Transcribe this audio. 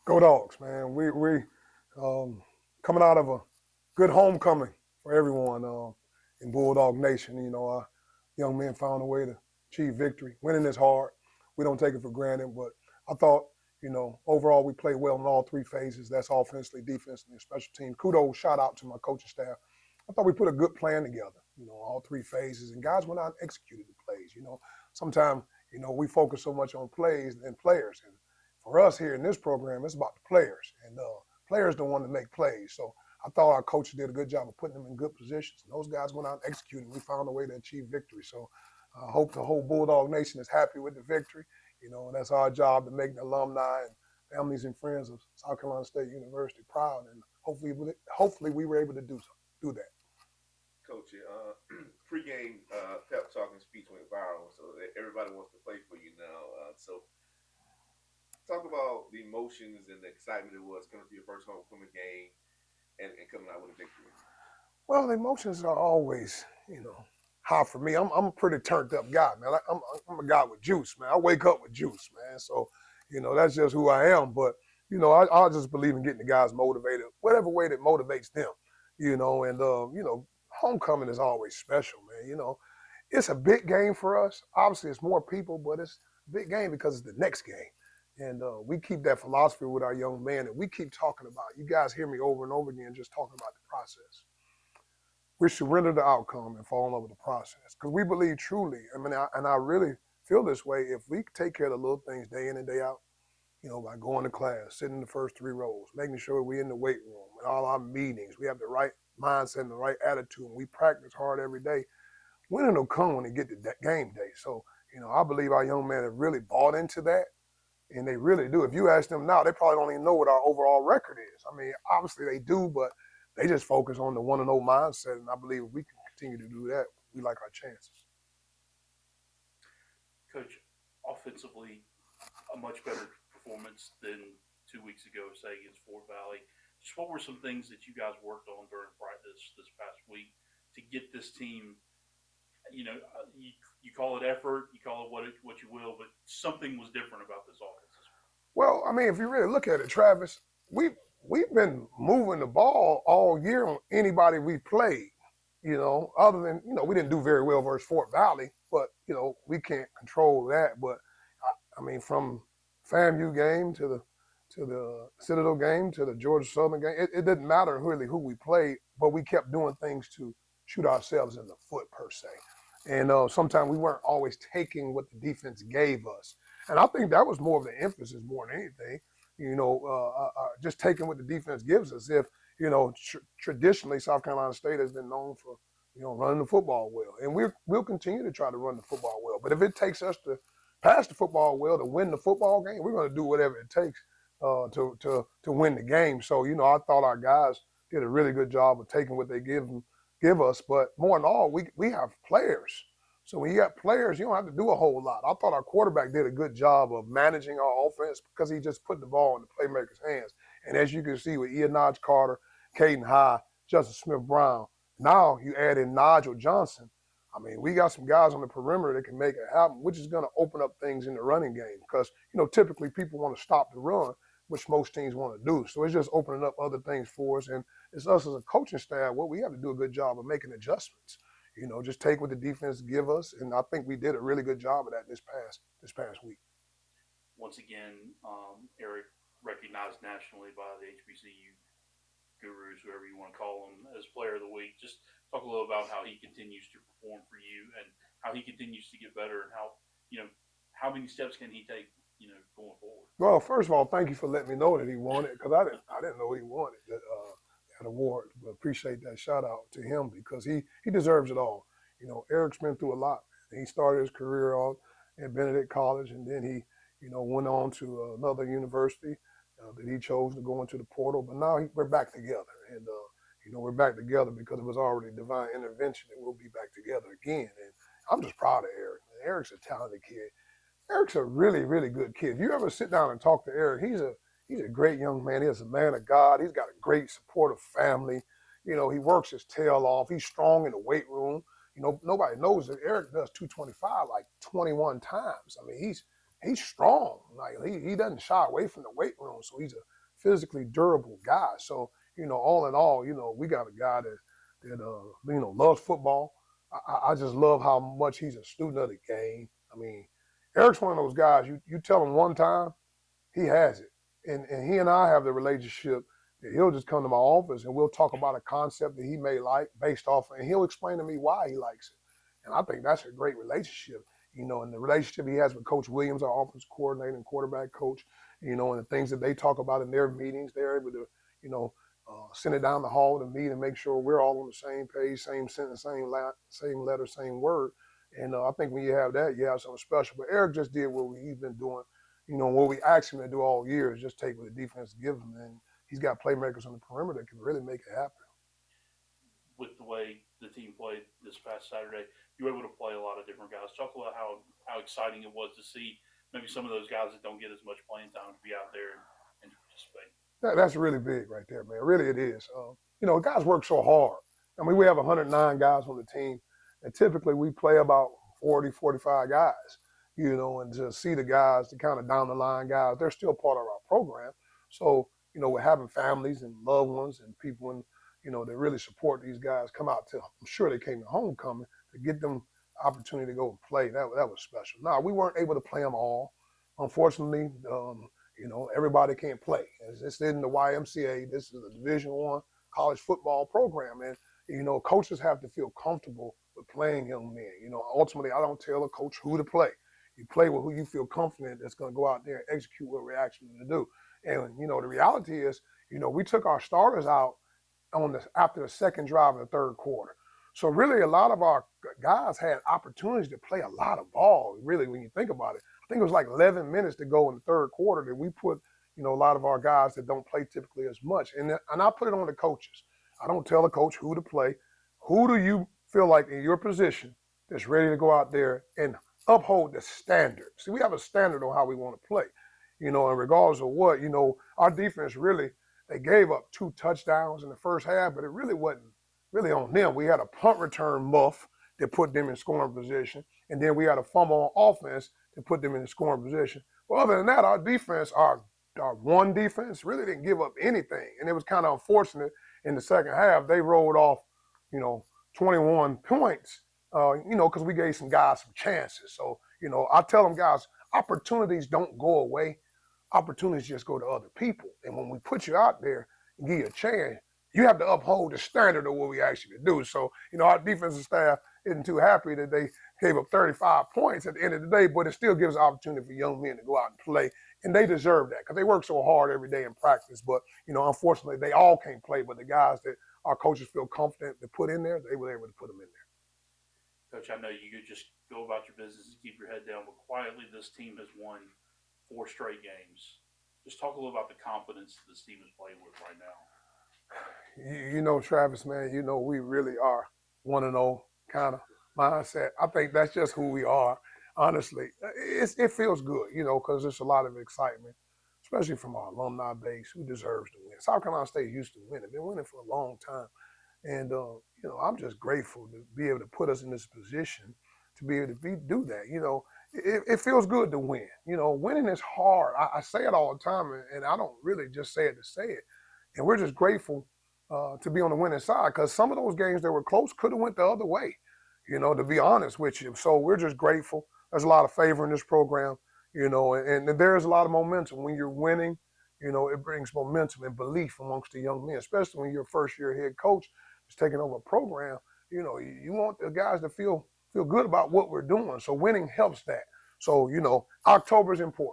Go Dogs, man. We coming out of a good homecoming for everyone in Bulldog Nation. Our young men found a way to achieve victory. Winning is hard. We don't take it for granted, but I thought, overall we played well in all three phases. That's offensively, defensively, and special teams. Kudos, shout out to my coaching staff. I thought we put a good plan together, all three phases. And guys went out and executed the plays. Sometimes, we focus so much on plays and players. And for us here in this program, it's about the players. And players don't want to make plays. So I thought our coaches did a good job of putting them in good positions. And those guys went out and executed. We found a way to achieve victory. So I hope the whole Bulldog Nation is happy with the victory. That's our job to make the alumni and families and friends of South Carolina State University proud. And hopefully we were able to do that. Coach, pregame pep talk and speech went viral, so everybody wants to play for you now. So talk about the emotions and the excitement it was coming to your first homecoming game and coming out with a victory. Well, the emotions are always, high for me. I'm a pretty turned up guy, man. I'm a guy with juice, man. I wake up with juice, man. So, that's just who I am. But, I just believe in getting the guys motivated, whatever way that motivates them, and homecoming is always special, man. It's a big game for us. Obviously, it's more people, but it's a big game because it's the next game. And we keep that philosophy with our young men, and we keep talking about, you guys hear me over and over again just talking about the process. We surrender the outcome and fall in love with the process because we believe truly, I really feel this way, if we take care of the little things day in and day out, by going to class, sitting in the first three rows, making sure we're in the weight room, and all our meetings, we have the right mindset and the right attitude, and we practice hard every day, winning will come when they get to that game day. So, I believe our young men have really bought into that. And they really do. If you ask them now, they probably don't even know what our overall record is. Obviously they do, but they just focus on the 1-0 mindset. And I believe if we can continue to do that, we like our chances. Coach, offensively, a much better performance than 2 weeks ago, say, against Fort Valley. Just what were some things that you guys worked on during practice this past week to get this team, you call it effort, you call it what you will, but something was different about this offense. Well, if you really look at it, Travis, we've been moving the ball all year on anybody we played. Other than, we didn't do very well versus Fort Valley, but, we can't control that. But, from FAMU game to the Citadel game to the Georgia Southern game, it didn't matter really who we played, but we kept doing things to shoot ourselves in the foot per se. And sometimes we weren't always taking what the defense gave us. And I think that was more of the emphasis more than anything, just taking what the defense gives us. If, traditionally South Carolina State has been known for, running the football well. And we'll continue to try to run the football well. But if it takes us to pass the football well to win the football game, we're going to do whatever it takes to win the game. So, I thought our guys did a really good job of taking what they give us. But more than all, we have players. So when you got players, you don't have to do a whole lot. I thought our quarterback did a good job of managing our offense because he just put the ball in the playmaker's hands. And as you can see with Ianaj Carter, Caden High, Justin Smith-Brown, now you add in Nigel Johnson. We got some guys on the perimeter that can make it happen, which is going to open up things in the running game because, typically people want to stop the run, which most teams want to do. So it's just opening up other things for us. And it's us as a coaching staff, we have to do a good job of making adjustments. Just take what the defense give us. And I think we did a really good job of that this past week. Once again, Eric recognized nationally by the HBCU gurus, whoever you want to call them, as player of the week. Just talk a little about how he continues to perform for you and how he continues to get better and how many steps can he take, going forward. Well, first of all, thank you for letting me know that he won it because I didn't know he won it. That award, but appreciate that shout out to him because he deserves it all. Eric's been through a lot. He started his career off at Benedict College, and then he, went on to another university that he chose to go into the portal. But now we're back together, and we're back together because it was already divine intervention, and we'll be back together again. And I'm just proud of Eric. Eric's a talented kid. Eric's a really, really good kid. If you ever sit down and talk to Eric, he's a great young man. He's a man of God. He's got a great supportive family. He works his tail off. He's strong in the weight room. Nobody knows that Eric does 225 like 21 times. He's strong. Like he doesn't shy away from the weight room. So he's a physically durable guys. So, all in all, we got a guy that loves football. I just love how much he's a student of the game. I mean, Eric's one of those guys, you tell him one time, he has it. And he and I have the relationship that he'll just come to my office and we'll talk about a concept that he may like based off, and he'll explain to me why he likes it. And I think that's a great relationship, and the relationship he has with Coach Williams, our offense coordinator and quarterback coach, and the things that they talk about in their meetings, they're able to, send it down the hall to me to make sure we're all on the same page, same sentence, same letter, same word. And I think when you have that, you have something special. But Eric just did what he's been doing, what we asked him to do all year is just take what the defense gives him. And he's got playmakers on the perimeter that can really make it happen. With the way the team played this past Saturday, you were able to play a lot of different guys. Talk about how exciting it was to see maybe some of those guys that don't get as much playing time to be out there and participate. That's really big right there, man. Really, it is. Guys work so hard. I mean, we have 109 guys on the team, and typically we play about 40, 45 guys, and to see the guys, the kind of down the line guys, they're still part of our program. So, we're having families and loved ones and people that really support these guys come out to, I'm sure they came to homecoming to get them opportunity to go and play. That was special. Now, we weren't able to play them all. Unfortunately, everybody can't play. This isn't the YMCA. This is a Division I college football program. And, coaches have to feel comfortable with playing young men. Ultimately, I don't tell a coach who to play. You play with who you feel confident that's going to go out there and execute what we're asking them to do. And, the reality is, we took our starters out after the second drive of the third quarter. So really a lot of our guys had opportunities to play a lot of ball, really, when you think about it. I think it was like 11 minutes to go in the third quarter that we put, a lot of our guys that don't play typically as much. And I put it on the coaches. I don't tell a coach who to play. Who do you feel like in your position that's ready to go out there and uphold the standard? See, we have a standard on how we want to play, and regardless of what, our defense really, they gave up 2 touchdowns in the first half, but it really wasn't really on them. We had a punt return muff that put them in scoring position, and then we had a fumble on offense that put them in the scoring position. But other than that, our defense, our one defense, really didn't give up anything, and it was kind of unfortunate in the second half. They rolled off, 21 points, because we gave some guys some chances. So, I tell them, guys, opportunities don't go away. Opportunities just go to other people. And when we put you out there and give you a chance, you have to uphold the standard of what we ask you to do. So, our defensive staff isn't too happy that they gave up 35 points at the end of the day, but it still gives opportunity for young men to go out and play. And they deserve that because they work so hard every day in practice. But, unfortunately, they all can't play. But the guys that our coaches feel confident to put in there, they were able to put them in there. Coach, I know you could just go about your business and keep your head down, but quietly this team has won 4 straight games. Just talk a little about the confidence this team is playing with right now. Travis, man, we really are 1-0 kind of mindset. I think that's just who we are, honestly. It feels good, because there's a lot of excitement, especially from our alumni base who deserves to win. South Carolina State used to win. They've been winning for a long time. And, I'm just grateful to be able to put us in this position to be able to do that. It feels good to win. Winning is hard. I say it all the time, and I don't really just say it to say it. And we're just grateful to be on the winning side because some of those games that were close could have went the other way, to be honest with you. So we're just grateful. There's a lot of favor in this program, and there's a lot of momentum. When you're winning, it brings momentum and belief amongst the young men, especially when you're a first-year head coach who's taking over a program. You want the guys to feel good about what we're doing. So winning helps that. So, October is important.